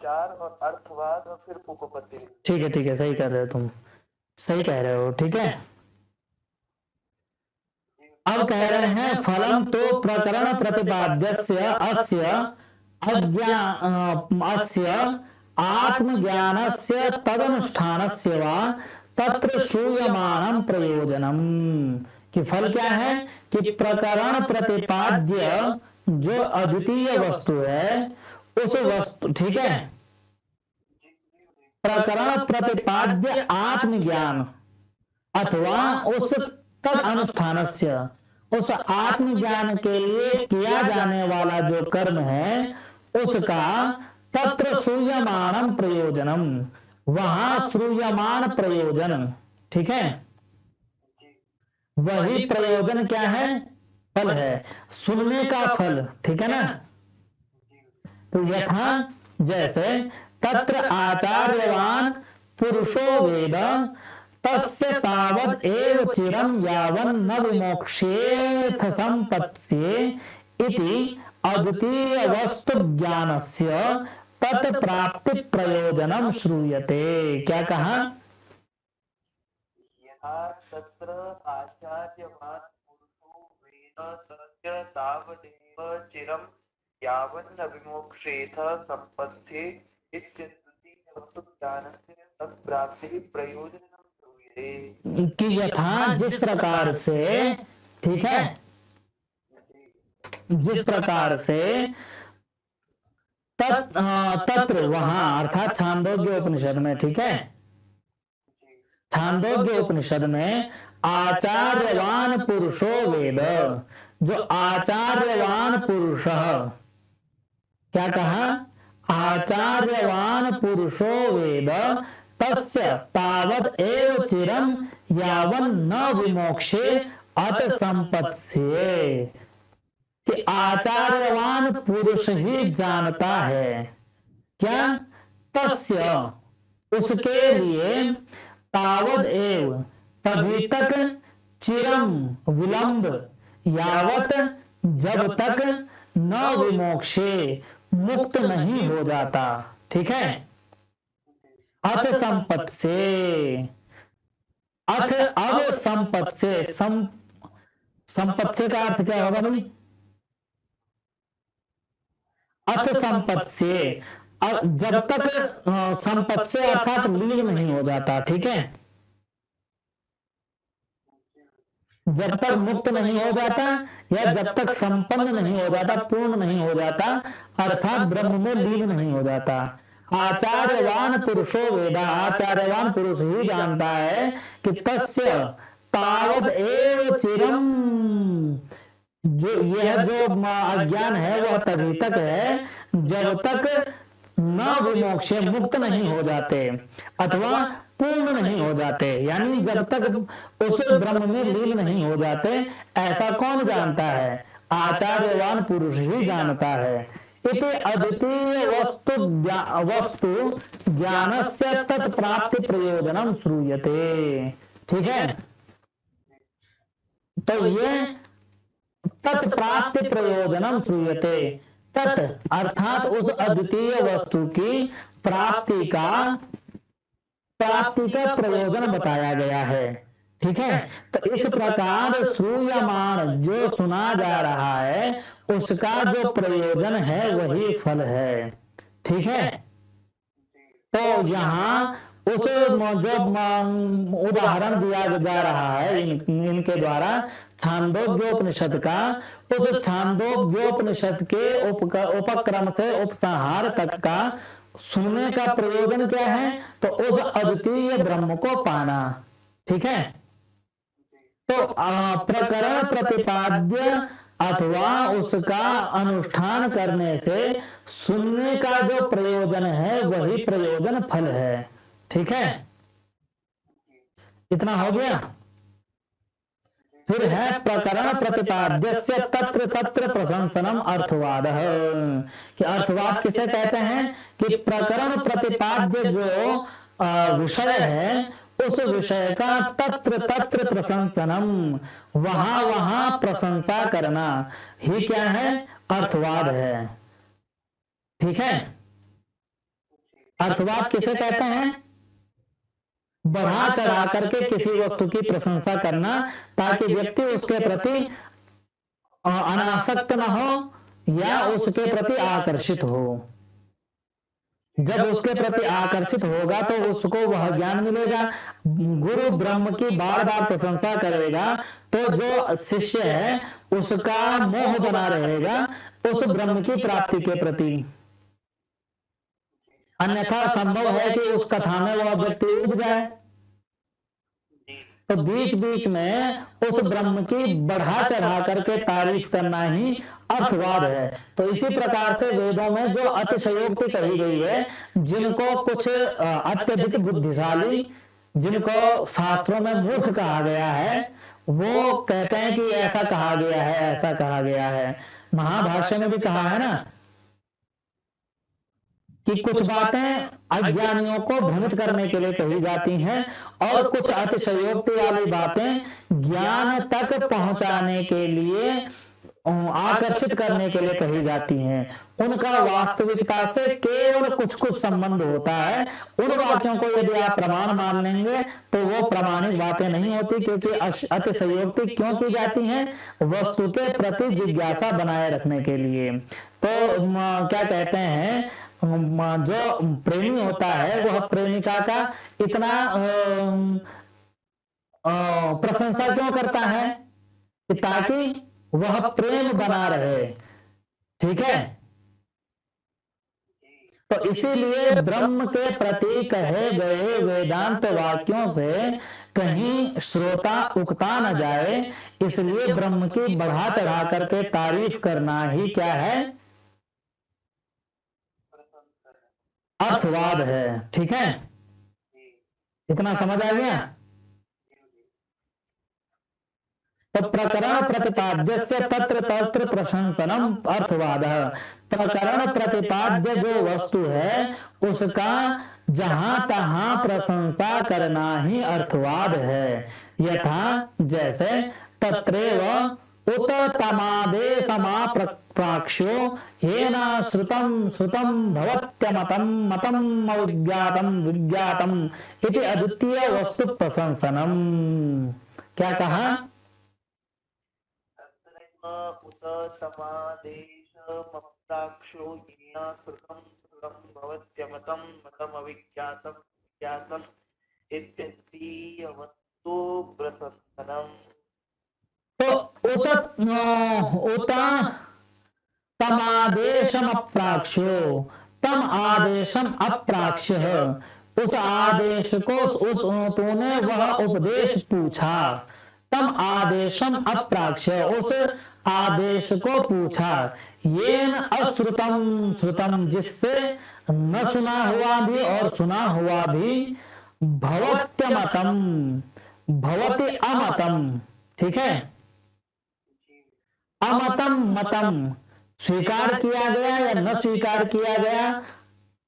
4 और अर्थवाद और फिर उपपत्ति। ठीक है ठीक है, सही कर रहे हो तुम, सही कह रहे हो। ठीक है, अब कह रहे हैं फलम तो प्रकरण प्रतिपाद्यस्य अस्य अस्य आत्मज्ञानस्य तदनुष्ठानस्य वा तत्र श्रूयमाणं प्रयोजनम। कि फल क्या है? कि प्रकरण प्रतिपाद्य जो अद्वितीय वस्तु है, उस वस्तु, ठीक है, प्रकरण प्रतिपाद्य आत्मज्ञान अथवा उस तद अनुष्ठानस्य, उस आत्मज्ञान के लिए किया जाने वाला जो कर्म है, उसका तत्र श्रूयमाणं प्रयोजनम, वहां श्रूयमान प्रयोजन, ठीक है, वही प्रयोजन क्या है? फल है, सुनने का फल। ठीक है ना? तो यथा जैसे तत्र आचार्यवान पुरुषो वेद तस्य तावद एव चिरम यावन् न विमोक्षेथ संपत्स्ये इति अद्वितीय वस्तु ज्ञानस्य तत्प्राप्ति प्रयोजनम श्रूयते। क्या कहा? तत्र आचार्यवान पुरुषो वेद तस्य तावदेव चिरं यावन् न विमोक्षेथ संपत्स्ये इत्यद्वितीय वस्तु ज्ञानस्य तत्प्राप्ति प्रयोजनम श्रूयते। कि यथा जिस प्रकार से, ठीक है, जिस प्रकार से तत्र वहां, अर्थात छांदोग्य उपनिषद में, ठीक है, छांदोग्य उपनिषद में आचार्यवान पुरुषो वेद, जो आचार्यवान पुरुष, क्या कहा? आचार्यवान पुरुषो वेद तस्य तावद एव चिरम यावन् न विमोक्षे अत संपत्स्ये। कि आचार्यवान पुरुष ही जानता है, क्या? तस्य, उसके लिए, तावद एव, तभी तक, चिरम, विलंब, यावत, जब तक, न विमोक्षे, मुक्त नहीं हो जाता। ठीक है? अथ संपत्ति से, अथ अब संपत्ति से, संपत्ति से का अर्थ क्या होगा भाई? अथ संपत्ति से, जब तक संपत्ति से अर्थात लीन नहीं हो जाता। ठीक है? जब तक मुक्त नहीं हो जाता, या जब तक संपन्न नहीं हो जाता, पूर्ण नहीं हो जाता, अर्थात ब्रह्म में लीन नहीं हो जाता। आचार्यवान पुरुषो वेदा, आचार्यवान पुरुष ही जानता है कि तस्य तावद एव चिरम, जो यह जो अज्ञान है वह तभी तक है जब तक न विमोक्षे, मुक्त नहीं हो जाते अथवा पूर्ण नहीं हो जाते, यानी जब तक उस ब्रह्म में लीन नहीं हो जाते, ऐसा कौन जानता है? आचार्यवान पुरुष ही जानता है। इति अद्वितीय वस्तु ज्ञानस्य तत्प्राप्ति प्रयोजनम श्रूयते। ठीक है, तो ये तत्प्राप्ति प्रयोजनम श्रूयते, तत् अर्थात उस अद्वितीय वस्तु की प्राप्ति का प्रयोजन बताया गया है। ठीक है, तो इस प्रकार श्रूयमाण जो सुना जा रहा है उसका जो प्रयोजन है वही फल है। ठीक है, तो यहाँ उस जो उदाहरण दिया जा रहा है इनके द्वारा छांदोग्योपनिषद का, उस छांदोग्योपनिषद के उपक्रम से उपसंहार तक का सुनने का प्रयोजन क्या है? तो उस अद्वितीय ब्रह्म को पाना। ठीक है, तो प्रकरण प्रतिपाद्य अथवा उसका अनुष्ठान करने से सुनने का जो प्रयोजन है वही प्रयोजन फल है। ठीक है, इतना हो गया। फिर है प्रकरण प्रतिपाद्यस्य तत्र तत्र प्रशंसनम अर्थवाद। कि अर्थवाद किसे कहते हैं? कि प्रकरण प्रतिपाद्य जो विषय है उस विषय का तत्र तत्र प्रशंसनम, वहां वहां प्रशंसा करना ही क्या है? अर्थवाद है। ठीक है, अर्थवाद किसे कहते हैं? बढ़ा चढ़ा करके किसी वस्तु की प्रशंसा करना ताकि व्यक्ति उसके प्रति अनासक्त न हो या उसके प्रति आकर्षित हो। जब उसके प्रति आकर्षित होगा तो उसको वह ज्ञान मिलेगा। गुरु ब्रह्म की बार बार प्रशंसा करेगा तो जो शिष्य है उसका मोह बना रहेगा उस ब्रह्म की प्राप्ति के प्रति। अन्यथा संभव है कि उस कथा में वह व्यक्ति उब जाए। तो बीच बीच में उस ब्रह्म की बढ़ा चढ़ा करके तारीफ करना ही अर्थवाद है। तो इसी प्रकार से वेदों में जो अतिशयोक्ति कही गई है, जिनको कुछ अत्यधिक बुद्धिशाली, जिनको शास्त्रों में मूर्ख कहा गया है, वो कहते हैं कि ऐसा कहा गया है, ऐसा कहा गया है। महाभाष्य में भी कहा है ना कि कुछ बातें अज्ञानियों को भ्रमित करने के लिए कही जाती हैं और कुछ अतिशयोक्ति वाली बातें ज्ञान तक पहुंचाने के लिए, आकर्षित करने के लिए कही जाती हैं। उनका वास्तविकता से केवल कुछ कुछ संबंध होता है। उन वाक्यों को यदि आप प्रमाण मान लेंगे तो वो प्रमाणिक बातें नहीं होती, क्योंकि अतिशयोक्ति क्यों की जाती है? वस्तु के प्रति जिज्ञासा बनाए रखने के लिए। तो क्या कहते हैं, जो प्रेमी होता है वह प्रेमिका का इतना प्रशंसा क्यों करता है? ताकि वह प्रेम बना रहे। ठीक है, तो इसीलिए ब्रह्म के प्रति कहे गए वेदांत वाक्यों से कहीं श्रोता उकता न जाए, इसलिए ब्रह्म की बढ़ा चढ़ा करके तारीफ करना ही क्या है? अर्थवाद है। ठीक है, इतना समझ आ गया। तो प्रकरण प्रतिपाद्यस्य तत्र तत्र प्रशंसनम अर्थवाद। प्रकरण प्रतिपाद्य जो वस्तु है उसका जहां तहां प्रशंसा करना ही अर्थवाद है। यथा जैसे तत्रेव उत तमादेशमाप्राक्ष्यो येन श्रुतं श्रुतं भवत्यमतं मतम् अविज्ञातं विज्ञातम् इति अद्वितीय वस्तु प्रशंसनम। क्या कहा? उत तमादेशमाप्राक्ष्यो येन श्रुतं श्रुतं भवत्यमतं मतम् अविज्ञातं विज्ञातम् इत्यद्वितीय वस्तु प्रशंसनम। तो उत तमादेशम अप्राक्ष्यो, तम आदेशम अप्राक्ष्य, उस आदेश को उस तूने वह उपदेश पूछा। तम आदेशम अप्राक्ष्य, उस आदेश को पूछा। येन अश्रुतम श्रुतम, जिससे न सुना हुआ भी और सुना हुआ भी भवत्यमतम, भवति अमतम, ठीक है। जी अमतम मतम स्वीकार किया गया या न स्वीकार किया गया,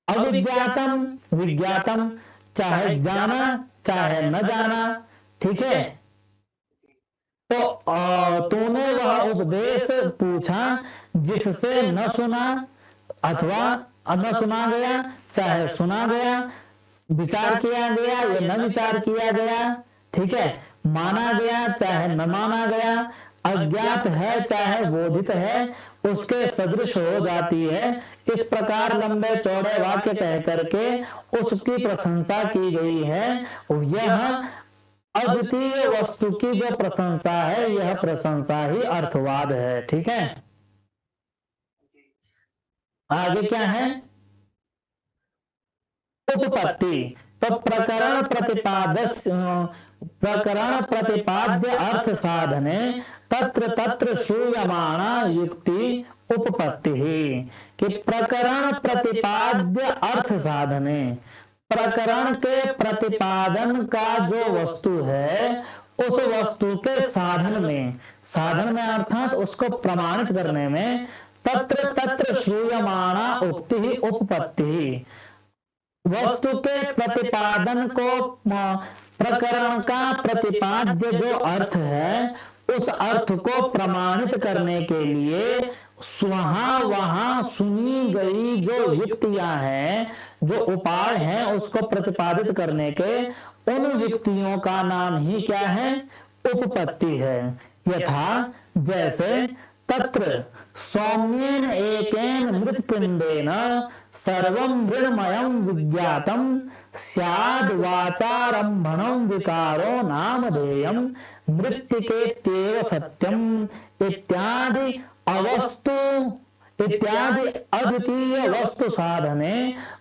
अविज्ञातम विज्ञातम, चाहे जाना चाहे न जाना, ठीक है। तो तूने वह उपदेश पूछा जिससे न सुना अथवा न सुना गया चाहे सुना गया, विचार किया गया या न विचार किया गया, ठीक है, माना गया चाहे न माना गया, अज्ञात है चाहे बोधित है, उसके सदृश हो जाती है। इस प्रकार लंबे चौड़े वाक्य कह करके उसकी प्रशंसा की गई है। यह अद्वितीय वस्तु की जो प्रशंसा है, यह प्रशंसा ही अर्थवाद है, ठीक है। आगे क्या है, उपपत्ति। तो प्रकरण प्रतिपाद्य अर्थ साधने तत्र तत्र श्रूयमाणा युक्ति उपपत्ति ही, कि प्रकरण प्रतिपाद्य अर्थ साधने, प्रकरण के प्रतिपादन का जो वस्तु है उस वस्तु के साधन में, साधन में अर्थात उसको प्रमाणित करने में, तत्र तत्र श्रूयमाणा उक्ति ही उपपत्ति, वस्तु के प्रतिपादन को प्रकरण का प्रतिपाद्य जो अर्थ है उस अर्थ को प्रमाणित करने के लिए वहां सुनी गई जो युक्तियां हैं, जो उपाय हैं, उसको प्रतिपादित करने के उन युक्तियों का नाम ही क्या है, उपपत्ति है। यथा जैसे तत्र सौम्येन एकेन मृतपिंडेन सर्वं मृण्मयं विज्ञातं स्याद् वाचारंभणं विकारो नामधेयं मृत्तिकेत्येव सत्यम इत्यादि अद्वितीय वस्तु साधने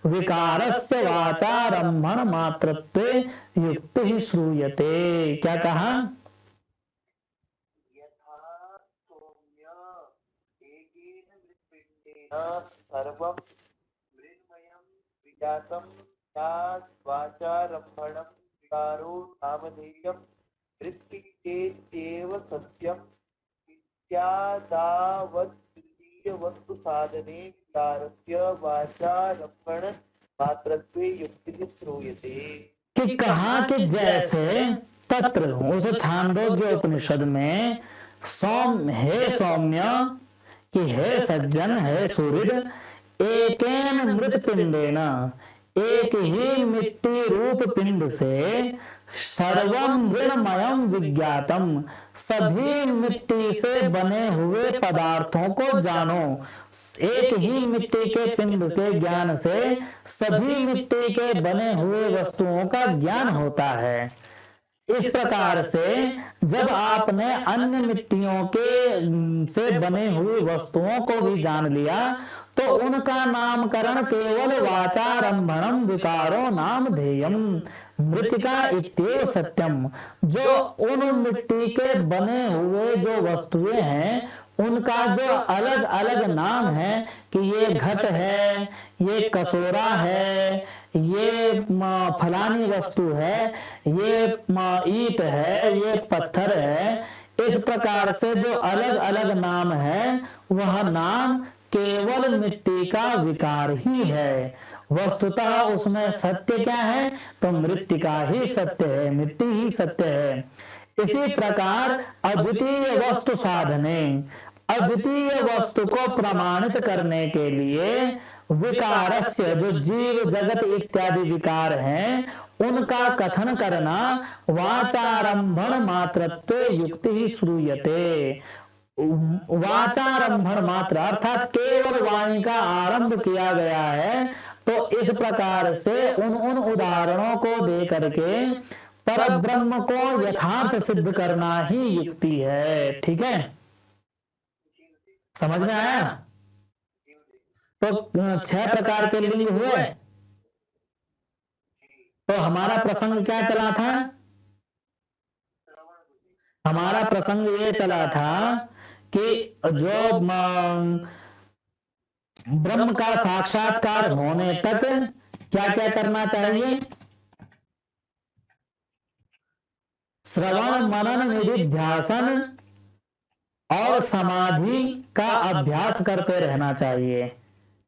विकारस्य वाचारंभण मात्रत्वे युक्ति श्रूयते। क्या कहा, सर्वं मृण्मयं विज्ञातं स्यात् वाचारंभणं विकारो नामधेयं मृत्तिकेत्येव सत्यम् इत्यादावद्वितीय वस्तु साधने विकारस्य वाचारंभण मात्रत्वे युक्ति श्रूयते। कि कहा कि जैसे तत्र उस छांदोग्य उपनिषद में सौम्य कि हे सज्जन, हे सूर्य, एकेन मृत पिंडेन, एक ही मिट्टी रूप पिंड से, सर्वं मृण्मयं विज्ञातम, सभी मिट्टी से बने हुए पदार्थों को जानो। एक ही मिट्टी के पिंड के ज्ञान से सभी मिट्टी के बने हुए वस्तुओं का ज्ञान होता है। इस प्रकार से जब आपने अन्य मिट्टियों के से बने हुई वस्तुओं को भी जान लिया तो उनका नामकरण केवल वाचारंभणम विकारो नामधेयम मृतिका इत्येव सत्यम, जो उन मिट्टी के बने हुए जो वस्तुएं हैं उनका जो अलग अलग नाम है कि ये घट है, ये कसोरा है, ये फलानी वस्तु है, ये ईंट है, ये पत्थर है, इस प्रकार से जो अलग अलग नाम है वह नाम केवल मिट्टी का विकार ही है। वस्तुतः उसमें सत्य क्या है, तो मृत्तिका ही सत्य है, मिट्टी ही सत्य है। इसी प्रकार अद्वितीय वस्तु साधने, अद्वितीय वस्तु को प्रमाणित करने के लिए विकारस्य, जो जीव जगत इत्यादि विकार हैं, उनका कथन करना वाचारंभण मात्रत्वे युक्ति ही श्रूयते। वाचारंभण मात्र अर्थात केवल वाणी का आरंभ किया गया है, तो इस प्रकार से उन उदाहरणों को दे करके पर ब्रह्म को यथार्थ सिद्ध करना ही युक्ति है। ठीक है, समझ में आया? तो 6 प्रकार के लिंग हुए। तो हमारा प्रसंग क्या चला था? हमारा प्रसंग ये चला था कि जो ब्रह्म का साक्षात्कार होने तक क्या क्या करना चाहिए? श्रवण मनन निधिध्यासन और समाधि का अभ्यास करते रहना चाहिए।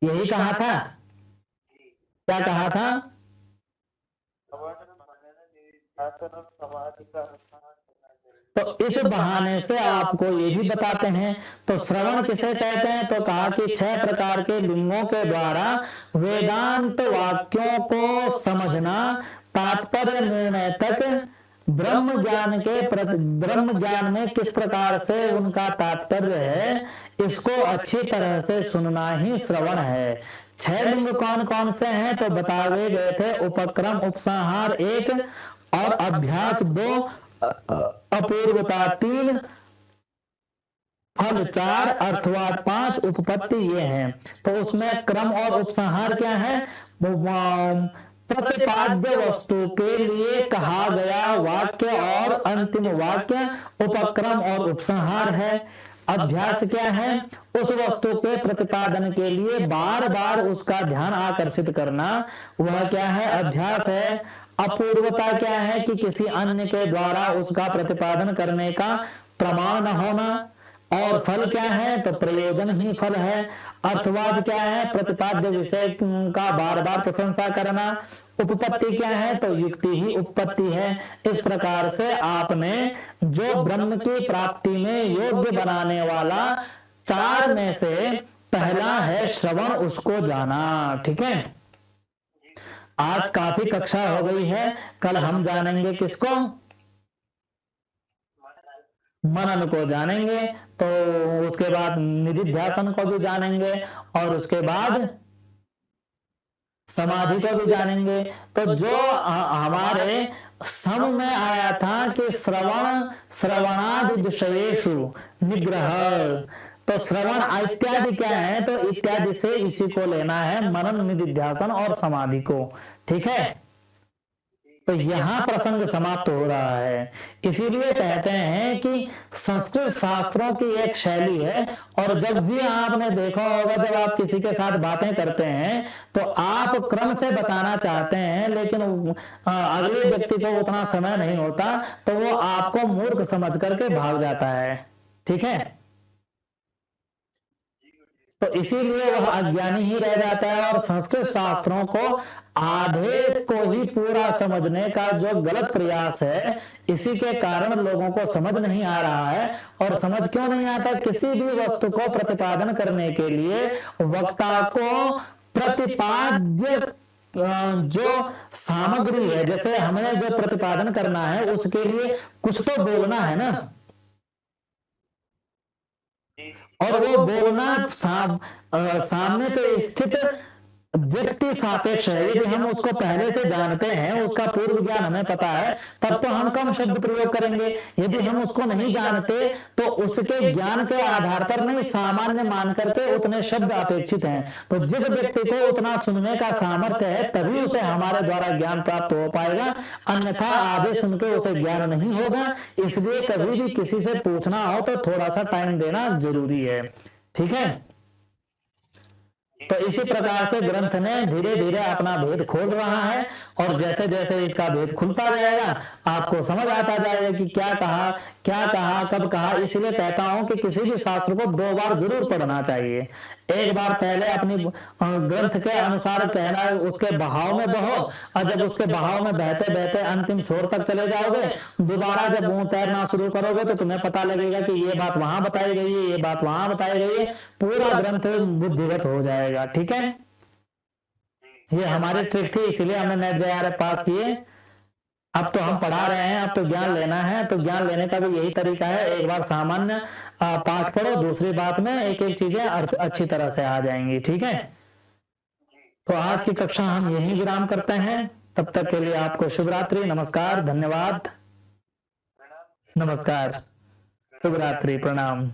यही कहा था। क्या कहा था? समाधि का तो इस बहाने से आपको ये भी बताते हैं। तो श्रवण किसे कहते हैं? तो कहा कि 6 प्रकार के लिंगों के द्वारा वेदांत वाक्यों को समझना, तात्पर्य निर्णय तक ब्रह्म ज्ञान में किस प्रकार से उनका तात्पर्य है, इसको अच्छी तरह से सुनना ही श्रवण है। 6 लिंग कौन कौन से हैं? तो बताए गए थे। उपक्रम उपसंहार 1 और अभ्यास 2, अपूर्वता 3, फल 4, अर्थवाद 5, उपपत्ति ये हैं। तो उसमें क्रम और उपसंहार क्या है? प्रतिपाद्य वस्तु के लिए कहा गया वाक्य और अंतिम वाक्य उपक्रम और उपसंहार है। अभ्यास क्या है? उस वस्तु के प्रतिपादन के लिए बार बार उसका ध्यान आकर्षित करना, वह क्या है? अभ्यास है। अपूर्वता क्या है? कि किसी अन्य के द्वारा उसका प्रतिपादन करने का प्रमाण न होना। और फल क्या है? तो प्रयोजन ही फल है। अर्थवाद क्या है? प्रतिपाद्य विषय का बार बार प्रशंसा करना। उपपत्ति क्या है? तो युक्ति ही उपपत्ति है। इस प्रकार से आपने जो ब्रह्म की प्राप्ति में योग्य बनाने वाला 4 में से पहला है श्रवण, उसको जाना। ठीक है। आज काफी कक्षा हो गई है। कल हम जानेंगे किसको? मनन को जानेंगे। तो उसके बाद निधिध्यासन को भी जानेंगे और उसके बाद समाधि को भी जानेंगे। तो जो हमारे सम में आया था कि श्रवणादि विषयेषु निग्रह, तो श्रवण इत्यादि क्या है? तो इत्यादि से इसी को लेना है, मनन निधिध्यासन और समाधि को। ठीक है। तो यहां प्रसंग समाप्त हो रहा है। इसीलिए कहते हैं कि संस्कृत शास्त्रों की एक शैली है। और जब भी आपने देखा होगा, जब आप किसी के साथ बातें करते हैं तो आप क्रम से बताना चाहते हैं, लेकिन अगले व्यक्ति को उतना समय नहीं होता, तो वो आपको मूर्ख समझ करके भाग जाता है। ठीक है। तो इसीलिए वह अज्ञानी ही रह जाता है। और संस्कृत शास्त्रों को आधे को ही पूरा समझने का जो गलत प्रयास है, इसी के कारण लोगों को समझ नहीं आ रहा है। और समझ क्यों नहीं आता? किसी भी वस्तु को प्रतिपादन करने के लिए वक्ता को प्रतिपाद्य जो सामग्री है, जैसे हमें जो प्रतिपादन करना है, उसके लिए कुछ तो बोलना है ना। और वो बोलना सामने पे स्थित व्यक्ति सापेक्ष है। यदि हम उसको पहले से जानते हैं, उसका पूर्व ज्ञान हमें पता है, तब तो हम कम शब्द प्रयोग करेंगे। यदि हम उसको नहीं जानते तो उसके ज्ञान के आधार पर नहीं, सामान्य मान करके उतने शब्द अपेक्षित हैं। तो जिस व्यक्ति को उतना सुनने का सामर्थ्य है, तभी उसे हमारे द्वारा ज्ञान प्राप्त हो पाएगा, अन्यथा आधे सुन के उसे ज्ञान नहीं होगा। इसलिए कभी भी किसी से पूछना हो तो थोड़ा सा टाइम देना जरूरी है। ठीक है। तो इसी प्रकार से ग्रंथ ने धीरे धीरे अपना भेद खोल रहा है। और जैसे जैसे इसका भेद खुलता जाएगा, आपको समझ आता जाएगा कि क्या कहा, कब कहा। इसलिए कहता हूं कि किसी भी शास्त्र को 2 बार जरूर पढ़ना चाहिए। एक बार पहले अपनी ग्रंथ के अनुसार कहना, उसके बहाव में बहो, और जब उसके बहाव में बहते बहते अंतिम छोर तक चले जाओगे, दोबारा जब मुंह तैरना शुरू करोगे तो तुम्हें पता लगेगा कि ये बात वहां बताई गई है, ये बात वहां बताई गई है। पूरा ग्रंथ बुद्धिगत हो जाएगा। ठीक है। ये हमारी ट्रिक थी, इसीलिए हमने नेट जेआरएफ पास किए। अब तो हम पढ़ा रहे हैं, अब तो ज्ञान लेना है। तो ज्ञान लेने का भी यही तरीका है। एक बार सामान्य पाठ पढ़ो, दूसरी बात में एक एक चीजें अच्छी तरह से आ जाएंगी। ठीक है। तो आज की कक्षा हम यही विराम करते हैं। तब तक के लिए आपको शुभ रात्रि, नमस्कार, धन्यवाद, नमस्कार, शुभ रात्रि, प्रणाम।